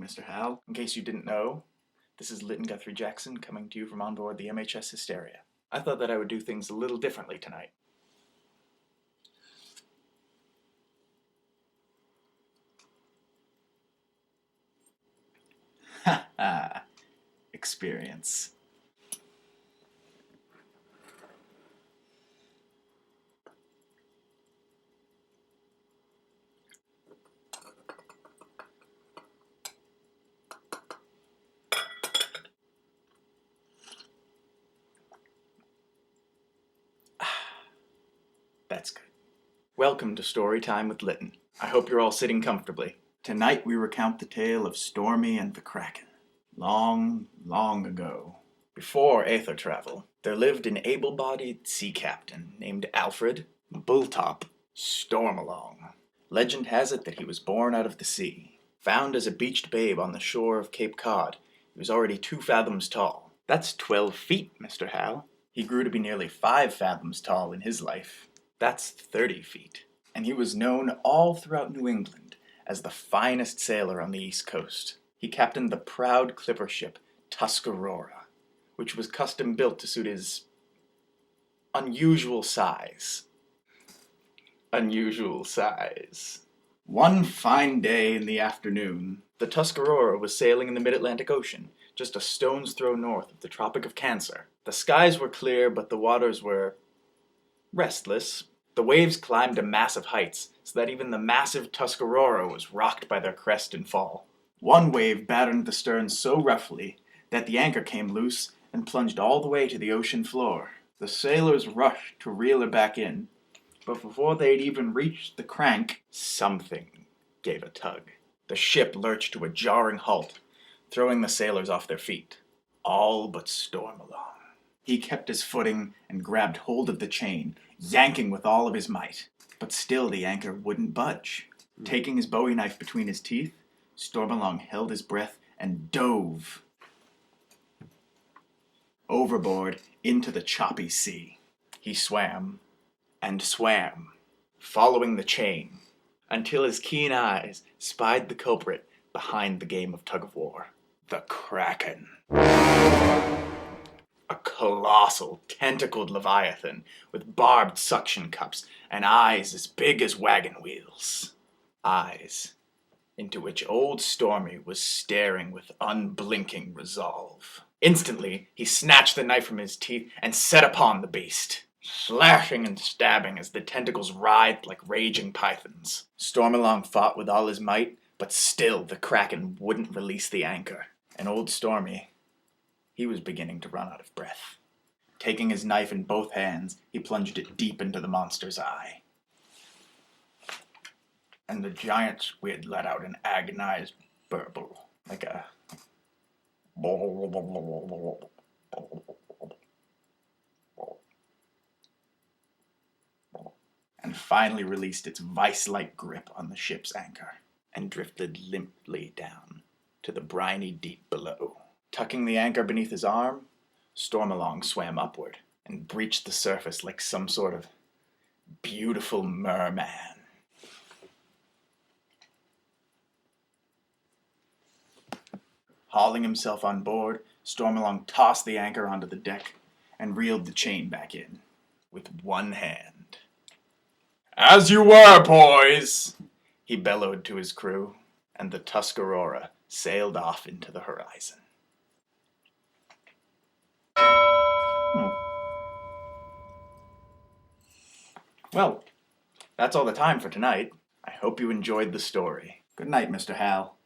Mr. Hal. In case you didn't know, this is Litton Guthrie Jackson coming to you from on board the MHS Hysteria. I thought that I would do things a little differently tonight. Ha ha! Experience. That's good. Welcome to Story Time with Litton. I hope you're all sitting comfortably. Tonight we recount the tale of Stormy and the Kraken. Long, long ago, before aether travel, there lived an able-bodied sea captain named Alfred Bulltop Stormalong. Legend has it that he was born out of the sea. Found as a beached babe on the shore of Cape Cod, he was already 2 fathoms tall. That's 12 feet, Mr. Hal. He grew to be nearly 5 fathoms tall in his life. That's 30 feet. And he was known all throughout New England as the finest sailor on the East Coast. He captained the proud clipper ship Tuscarora, which was custom built to suit his unusual size. One fine day in the afternoon, the Tuscarora was sailing in the mid-Atlantic Ocean, just a stone's throw north of the Tropic of Cancer. The skies were clear, but the waters were restless. The waves climbed to massive heights, so that even the massive Tuscarora was rocked by their crest and fall. One wave battered the stern so roughly that the anchor came loose and plunged all the way to the ocean floor. The sailors rushed to reel her back in, but before they'd even reached the crank, something gave a tug. The ship lurched to a jarring halt, throwing the sailors off their feet. All but Stormalong. He kept his footing and grabbed hold of the chain, yanking with all of his might. But still the anchor wouldn't budge. Taking his bowie knife between his teeth, Stormalong held his breath and dove overboard into the choppy sea. He swam and swam, following the chain, until his keen eyes spied the culprit behind the game of tug-of-war. The Kraken. A colossal, tentacled leviathan with barbed suction cups and eyes as big as wagon wheels. Eyes into which old Stormy was staring with unblinking resolve. Instantly, he snatched the knife from his teeth and set upon the beast, slashing and stabbing as the tentacles writhed like raging pythons. Stormalong fought with all his might, but still the Kraken wouldn't release the anchor. And old Stormy, he was beginning to run out of breath. Taking his knife in both hands, he plunged it deep into the monster's eye. And the giant squid let out an agonized burble, like a and finally released its vice-like grip on the ship's anchor and drifted limply down to the briny deep below. Tucking the anchor beneath his arm, Stormalong swam upward and breached the surface like some sort of beautiful merman. Hauling himself on board, Stormalong tossed the anchor onto the deck and reeled the chain back in with one hand. "As you were, boys!" he bellowed to his crew, and the Tuscarora sailed off into the horizon. Well, that's all the time for tonight. I hope you enjoyed the story. Good night, Mr. Hal.